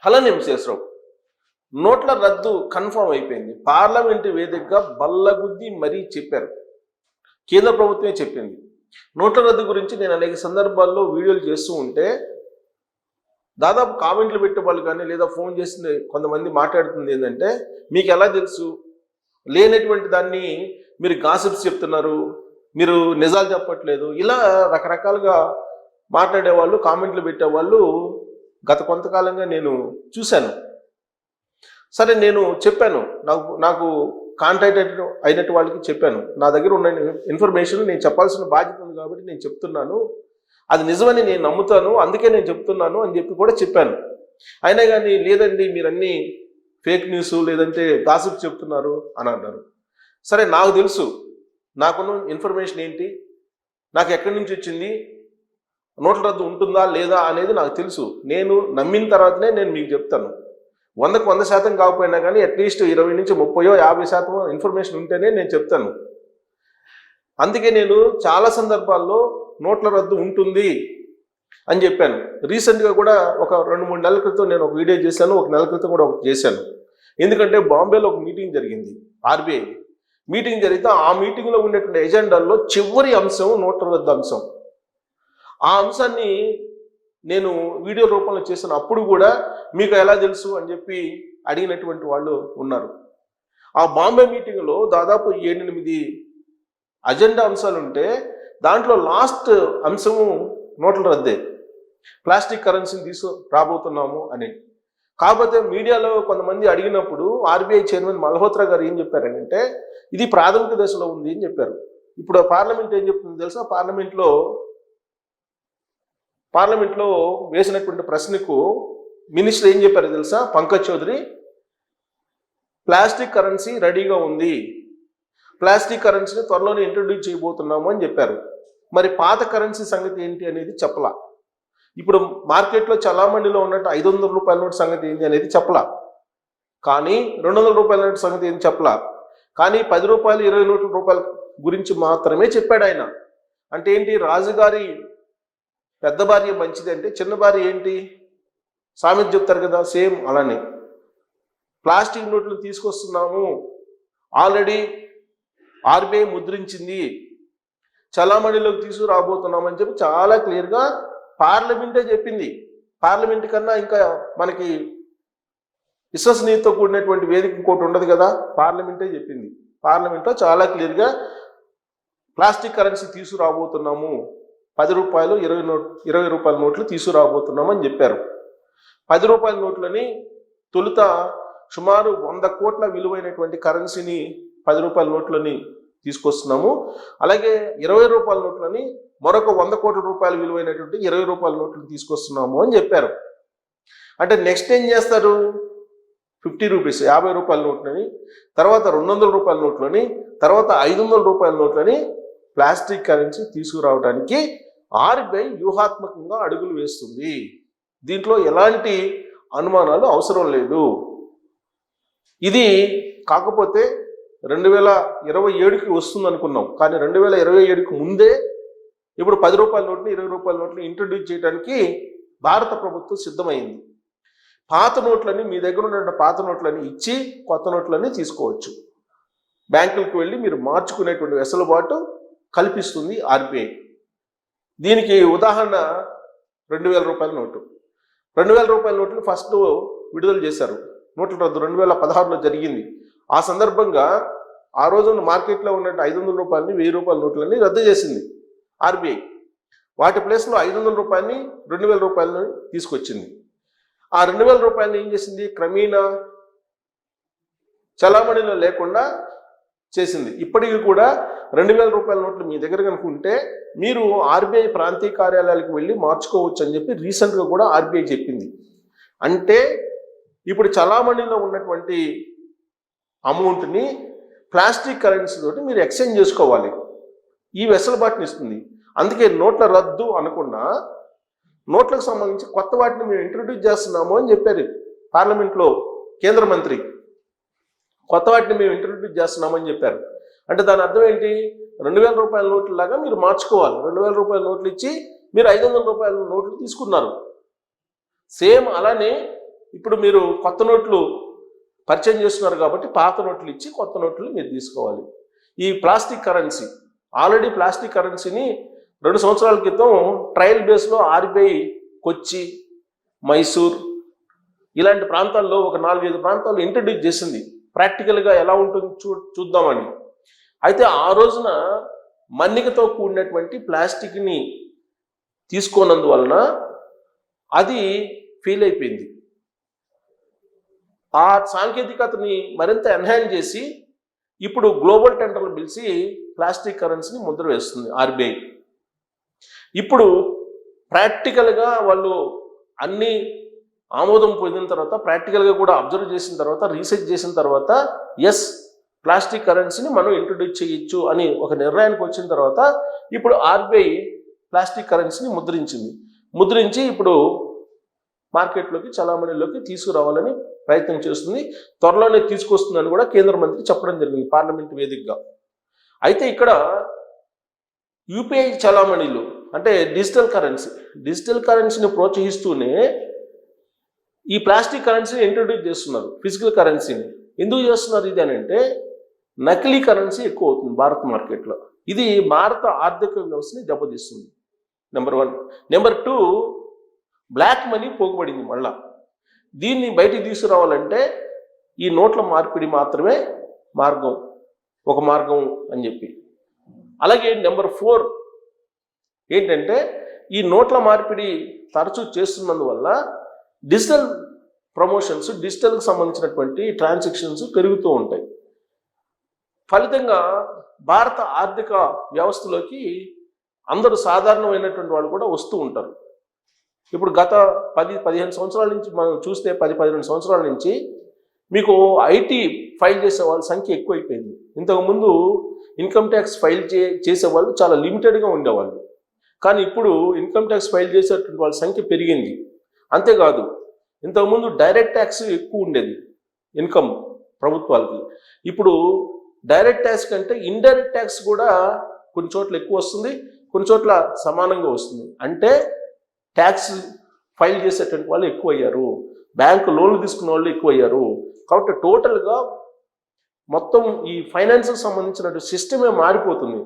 హలని శేషరావు నోట్ల రద్దు కన్ఫర్మ్ అయిపోయింది. పార్లమెంటు వేదికగా బల్లగుద్ది మరీ చెప్పారు. కేంద్ర ప్రభుత్వమే చెప్పింది. నోట్ల రద్దు గురించి నేను అనేక సందర్భాల్లో వీడియోలు చేస్తూ ఉంటే దాదాపు కామెంట్లు పెట్టే వాళ్ళు కానీ లేదా ఫోన్ చేసి కొంతమంది మాట్లాడుతుంది ఏంటంటే, మీకు ఎలా తెలుసు, లేనటువంటి దాన్ని మీరు గాసిప్స్ చెప్తున్నారు, మీరు నిజాలు చెప్పట్లేదు, ఇలా రకరకాలుగా మాట్లాడేవాళ్ళు, కామెంట్లు పెట్టేవాళ్ళు గత కొంతకాలంగా నేను చూశాను. సరే, నేను చెప్పాను, నాకు కాంటాక్ట్ అయినట్టు వాళ్ళకి చెప్పాను, నా దగ్గర ఉన్న ఇన్ఫర్మేషన్ నేను చెప్పాల్సిన బాధ్యత ఉంది కాబట్టి నేను చెప్తున్నాను, అది నిజమని నేను నమ్ముతాను, అందుకే నేను చెప్తున్నాను అని చెప్పి కూడా చెప్పాను. అయినా కానీ లేదండి, మీరన్నీ ఫేక్ న్యూస్ లేదంటే గాసిప్ చెప్తున్నారు అని అన్నారు. సరే, నాకు తెలుసు నాకున్న ఇన్ఫర్మేషన్ ఏంటి, నాకు ఎక్కడి నుంచి వచ్చింది, నోట్ల రద్దు ఉంటుందా లేదా అనేది నాకు తెలుసు. నేను నమ్మిన తర్వాతనే నేను మీకు చెప్తాను. 100కు 100% కాకపోయినా కానీ అట్లీస్ట్ 20 నుంచి 30-50% ఇన్ఫర్మేషన్ ఉంటేనే నేను చెప్తాను. అందుకే నేను చాలా సందర్భాల్లో నోట్ల రద్దు ఉంటుంది అని చెప్పాను. రీసెంట్గా కూడా ఒక 2-3 నెలల క్రితం నేను ఒక వీడియో చేశాను, ఒక నెల క్రితం కూడా ఒకటి చేశాను. ఎందుకంటే బాంబేలో ఒక మీటింగ్ జరిగింది, ఆర్బీఐ మీటింగ్ జరిగితే ఆ మీటింగ్లో ఉండేటువంటి ఎజెండాల్లో చివరి అంశం నోట్ల రద్దు అంశం. ఆ అంశాన్ని నేను వీడియో రూపంలో చేసిన అప్పుడు కూడా మీకు ఎలా తెలుసు అని చెప్పి అడిగినటువంటి వాళ్ళు ఉన్నారు. ఆ బాంబే మీటింగ్లో దాదాపు 7-8 అజెండా అంశాలు ఉంటే దాంట్లో లాస్ట్ అంశము నోట్ల రద్దే, ప్లాస్టిక్ కరెన్సీని రాబోతున్నాము అని. కాకపోతే మీడియాలో కొంతమంది అడిగినప్పుడు ఆర్బీఐ చైర్మన్ మల్హోత్రా గారు ఏం చెప్పారంటే, ఇది ప్రాథమిక దశలో ఉంది అని చెప్పారు. ఇప్పుడు పార్లమెంట్ ఏం చెప్తుంది తెలుసా, పార్లమెంట్లో వేసినటువంటి ప్రశ్నకు మినిస్టర్ ఏం చెప్పారు తెలుసా, పంకజ్ చౌదరి, ప్లాస్టిక్ కరెన్సీ రెడీగా ఉంది, ప్లాస్టిక్ కరెన్సీని త్వరలోనే ఇంట్రొడ్యూస్ చేయబోతున్నాము అని చెప్పారు. మరి పాత కరెన్సీ సంగతి ఏంటి అనేది చెప్పలా. ఇప్పుడు మార్కెట్లో చలామణిలో ఉన్నట్టు 500 రూపాయల నోటు సంగతి ఏంటి అనేది చెప్పలా. కానీ 200 రూపాయల నోటు సంగతి ఏంటి చెప్పలా. కానీ 10 రూపాయలు 20 రూపాయల గురించి మాత్రమే చెప్పాడు ఆయన. అంటే ఏంటి, రాజుగారి పెద్ద భార్య మంచిది అంటే చిన్న భార్య ఏంటి సామెత చెప్తారు కదా, సేమ్ అలానే ప్లాస్టిక్ నోట్లు తీసుకొస్తున్నాము, ఆల్రెడీ ఆర్బీఐ ముద్రించింది, చలామణిలోకి తీసుకురాబోతున్నామని చెప్పి చాలా క్లియర్గా పార్లమెంటే చెప్పింది. పార్లమెంట్ కన్నా ఇంకా మనకి విశ్వసనీయతతో కూడినటువంటి వేదిక ఇంకోటి ఉండదు కదా, పార్లమెంటే చెప్పింది. పార్లమెంట్లో చాలా క్లియర్గా ప్లాస్టిక్ కరెన్సీ తీసుకురాబోతున్నాము, 10 రూపాయలు 20 రూపాయల నోట్లు తీసుకురాబోతున్నాము అని చెప్పారు. 10 రూపాయల నోట్లని తొలుత సుమారు 100 కోట్ల విలువైనటువంటి కరెన్సీని 10 రూపాయల నోట్లని తీసుకొస్తున్నాము. అలాగే 20 రూపాయల నోట్లని మరొక 100 కోట్ల రూపాయల విలువైనటువంటి 20 రూపాయల నోట్లను తీసుకొస్తున్నాము అని చెప్పారు. అంటే నెక్స్ట్ ఏం చేస్తారు, 50 రూపీస్ 50 రూపాయల నోట్లని, తర్వాత 200 రూపాయల నోట్లని, తర్వాత 500 రూపాయల నోట్లని ప్లాస్టిక్ కరెన్సీ తీసుకురావడానికి ఆర్బీఐ వ్యూహాత్మకంగా అడుగులు వేస్తుంది. దీంట్లో ఎలాంటి అనుమానాలు అవసరం లేదు. ఇది కాకపోతే 2027కి వస్తుంది అనుకున్నాం, కానీ 2027కి ముందే ఇప్పుడు 10 రూపాయల నోట్ని 20 రూపాయల నోట్ని ఇంట్రొడ్యూస్ చేయడానికి భారత ప్రభుత్వం సిద్ధమైంది. పాత నోట్లని, మీ దగ్గర ఉన్న పాత నోట్లని ఇచ్చి కొత్త నోట్లని తీసుకోవచ్చు. బ్యాంకులకు వెళ్ళి మీరు మార్చుకునేటువంటి వెసులుబాటు కల్పిస్తుంది ఆర్బీఐ. దీనికి ఉదాహరణ 2000 రూపాయల నోటు. 2000 రూపాయల నోట్లు ఫస్ట్ విడుదల చేశారు. నోట్ల రద్దు 2016లో జరిగింది. ఆ సందర్భంగా ఆ రోజున మార్కెట్లో ఉన్నట్టు 500 రూపాయలని 1000 రూపాయల నోట్లని రద్దు చేసింది ఆర్బీఐ. వాటి ప్లేస్లో 500 రూపాయలని 2000 రూపాయలని తీసుకొచ్చింది. ఆ 2000 రూపాయలని ఏం చేసింది, క్రమేణా చలామణిలో లేకుండా చేసింది. ఇప్పటికీ కూడా 2000 రూపాయల నోట్లు మీ దగ్గర కనుక ఉంటే మీరు ఆర్బీఐ ప్రాంతీయ కార్యాలయాలకు వెళ్ళి మార్చుకోవచ్చు అని చెప్పి రీసెంట్గా కూడా ఆర్బీఐ చెప్పింది. అంటే ఇప్పుడు చలామణిలో ఉన్నటువంటి అమౌంట్ని ప్లాస్టిక్ కరెన్సీ తోటి మీరు ఎక్స్చేంజ్ చేసుకోవాలి. ఈ వెసులుబాటుని ఇస్తుంది. అందుకే నోట్ల రద్దు అనకుండా నోట్లకు సంబంధించి కొత్త వాటిని మేము ఇంట్రొడ్యూస్ చేస్తున్నాము అని చెప్పారు పార్లమెంట్లో కేంద్ర మంత్రి. కొత్త వాటిని మేము ఇంట్రొడ్యూస్ చేస్తున్నామని చెప్పారు. అంటే దాని అర్థం ఏంటి, 2000 రూపాయల నోట్ల లాగా మీరు మార్చుకోవాలి. 2000 రూపాయల నోట్లు ఇచ్చి మీరు 500 రూపాయల నోట్లు తీసుకున్నారు. సేమ్ అలానే ఇప్పుడు మీరు కొత్త నోట్లు పరిచయం చేస్తున్నారు కాబట్టి పాత నోట్లు ఇచ్చి కొత్త నోట్లు మీరు తీసుకోవాలి. ఈ ప్లాస్టిక్ కరెన్సీ, ఆల్రెడీ ప్లాస్టిక్ కరెన్సీని 2 సంవత్సరాల క్రితం ట్రయల్ బేస్లో ఆర్బీఐ కొచ్చి, మైసూర్ ఇలాంటి ప్రాంతాల్లో ఒక 4-5 ప్రాంతాల్లో ఇంట్రడ్యూస్ చేసింది. ప్రాక్టికల్గా ఎలా ఉంటుంది చూద్దామని. అయితే ఆ రోజున మన్నికతో కూడినటువంటి ప్లాస్టిక్ని తీసుకోనందువలన అది ఫెయిల్ అయిపోయింది. ఆ సాంకేతికతని మరింత ఎన్హాన్స్ చేసి ఇప్పుడు గ్లోబల్ టెండర్లు పిలిచి ప్లాస్టిక్ కరెన్సీని ముద్ర వేస్తుంది ఆర్బీఐ. ఇప్పుడు ప్రాక్టికల్గా వాళ్ళు అన్ని ఆమోదం పొందిన తర్వాత, ప్రాక్టికల్గా కూడా అబ్జర్వ్ చేసిన తర్వాత, రీసెర్చ్ చేసిన తర్వాత ఎస్ ప్లాస్టిక్ కరెన్సీని మనం ఇంట్రొడ్యూస్ చేయొచ్చు అని ఒక నిర్ణయానికి వచ్చిన తర్వాత ఇప్పుడు ఆర్బీఐ ప్లాస్టిక్ కరెన్సీని ముద్రించి ఇప్పుడు మార్కెట్లోకి, చలామణిలోకి తీసుకురావాలని ప్రయత్నం చేస్తుంది. త్వరలోనే తీసుకొస్తుందని కూడా కేంద్ర మంత్రి చెప్పడం జరిగింది పార్లమెంట్ వేదికగా. అయితే ఇక్కడ యూపీఐ చలామణిలు అంటే డిజిటల్ కరెన్సీని ప్రోత్సహిస్తూనే ఈ ప్లాస్టిక్ కరెన్సీని ఇంట్రొడ్యూస్ చేస్తున్నారు, ఫిజికల్ కరెన్సీని. ఎందుకు చేస్తున్నారు ఇది అని అంటే నకిలీ కరెన్సీ ఎక్కువ అవుతుంది భారత మార్కెట్లో. ఇది భారత ఆర్థిక వ్యవస్థని దెబ్బతీస్తుంది. నెంబర్ 1. నెంబర్ 2, బ్లాక్ మనీ పోగుబడింది. మళ్ళా దీన్ని బయటికి తీసుకురావాలంటే ఈ నోట్ల మార్పిడి మాత్రమే ఒక మార్గం అని చెప్పి. అలాగే నెంబర్ 4 ఏంటంటే ఈ నోట్ల మార్పిడి తరచూ చేస్తున్నందువల్ల డిజిటల్ ప్రమోషన్స్, డిజిటల్కి సంబంధించినటువంటి ట్రాన్సాక్షన్స్ పెరుగుతూ ఉంటాయి. ఫలితంగా భారత ఆర్థిక వ్యవస్థలోకి అందరూ సాధారణమైనటువంటి వాళ్ళు కూడా వస్తూ ఉంటారు. ఇప్పుడు గత 10-15 సంవత్సరాల నుంచి మనం చూస్తే 10-12 సంవత్సరాల నుంచి మీకు ఐటీ ఫైల్ చేసే వాళ్ళ సంఖ్య ఎక్కువైపోయింది. ఇంతకుముందు ఇన్కమ్ ట్యాక్స్ ఫైల్ చేసేవాళ్ళు చాలా లిమిటెడ్గా ఉండేవాళ్ళు. కానీ ఇప్పుడు ఇన్కమ్ ట్యాక్స్ ఫైల్ చేసేటువంటి వాళ్ళ సంఖ్య పెరిగింది. అంతేకాదు ఇంతకుముందు డైరెక్ట్ ట్యాక్స్ ఎక్కువ ఉండేది ఇన్కమ్ ప్రభుత్వాలకి. ఇప్పుడు డైరెక్ట్ ట్యాక్స్ కంటే ఇండైరెక్ట్ ట్యాక్స్ కూడా కొన్ని చోట్ల ఎక్కువ వస్తుంది, కొన్ని చోట్ల సమానంగా వస్తుంది. అంటే ట్యాక్స్ ఫైల్ చేసేటువంటి వాళ్ళు ఎక్కువ అయ్యారు, బ్యాంకు లోన్లు తీసుకున్న వాళ్ళు ఎక్కువ అయ్యారు. కాబట్టి టోటల్గా మొత్తం ఈ ఫైనాన్స్కి సంబంధించినటువంటి సిస్టమే మారిపోతుంది.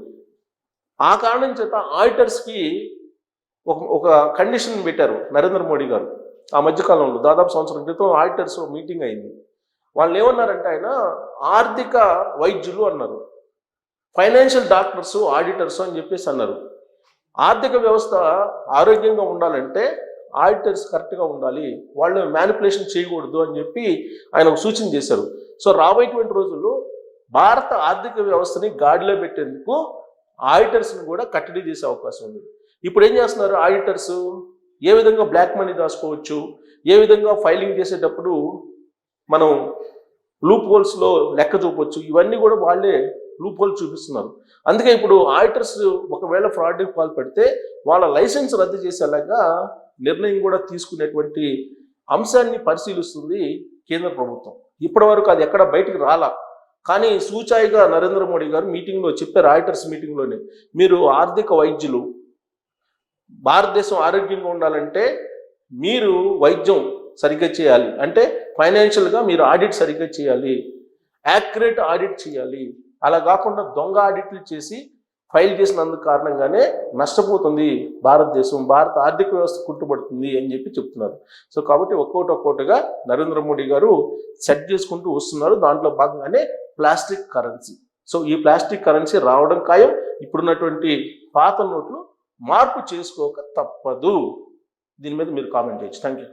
ఆ కారణం చేత ఆడిటర్స్కి ఒక కండిషన్ పెట్టారు నరేంద్ర మోడీ గారు. ఆ మధ్యకాలంలో దాదాపు సంవత్సరం క్రితం ఆడిటర్స్ మీటింగ్ అయింది. వాళ్ళు ఏమన్నారంటే ఆయన ఆర్థిక వైద్యులు అన్నారు, ఫైనాన్షియల్ డాక్టర్స్, ఆడిటర్స్ అని చెప్పేసి అన్నారు. ఆర్థిక వ్యవస్థ ఆరోగ్యంగా ఉండాలంటే ఆడిటర్స్ కరెక్ట్గా ఉండాలి, వాళ్ళు మ్యానిపులేషన్ చేయకూడదు అని చెప్పి ఆయన ఒక సూచన చేశారు. సో రాబోయేటువంటి రోజుల్లో భారత ఆర్థిక వ్యవస్థని గాడిలో పెట్టేందుకు ఆడిటర్స్ని కూడా కట్టడి చేసే అవకాశం ఉంది. ఇప్పుడు ఏం చేస్తున్నారు ఆడిటర్స్, ఏ విధంగా బ్లాక్ మనీ దాచుకోవచ్చు, ఏ విధంగా ఫైలింగ్ చేసేటప్పుడు మనం లూప్ హోల్స్లో లెక్క చూపవచ్చు, ఇవన్నీ కూడా వాళ్ళే లూప్ హోల్ చూపిస్తున్నారు. అందుకే ఇప్పుడు ఆడిటర్స్ ఒకవేళ ఫ్రాడ్కి పాల్పడితే వాళ్ళ లైసెన్స్ రద్దు చేసేలాగా నిర్ణయం కూడా తీసుకునేటువంటి అంశాన్ని పరిశీలిస్తుంది కేంద్ర ప్రభుత్వం. ఇప్పటి వరకు అది ఎక్కడ బయటికి రాలా. కానీ సూచాయిగా నరేంద్ర మోడీ గారు మీటింగ్లో చెప్పారు, ఆడిటర్స్ మీటింగ్లోనే, మీరు ఆర్థిక వైద్యులు, భారతదేశం ఆరోగ్యంగా ఉండాలంటే మీరు వైద్యం సరిగ్గా చేయాలి, అంటే ఫైనాన్షియల్గా మీరు ఆడిట్ సరిగ్గా చేయాలి, యాక్యురేట్ ఆడిట్ చేయాలి. అలా కాకుండా దొంగ ఆడిట్లు చేసి ఫైల్ చేసినందుకు కారణంగానే నష్టపోతుంది భారతదేశం, భారత ఆర్థిక వ్యవస్థ కుంటుపడుతుంది అని చెప్పి చెప్తున్నారు. సో కాబట్టి ఒక్కొక్కటిగా నరేంద్ర మోడీ గారు సెట్ చేసుకుంటూ వస్తున్నారు. దాంట్లో భాగంగానే ప్లాస్టిక్ కరెన్సీ. సో ఈ ప్లాస్టిక్ కరెన్సీ రావడం ఖాయం. ఇప్పుడున్నటువంటి పాత నోట్లు మార్పు చేసుకోక తప్పదు. దీని మీద మీరు కామెంట్ చేయొచ్చు. Thank you.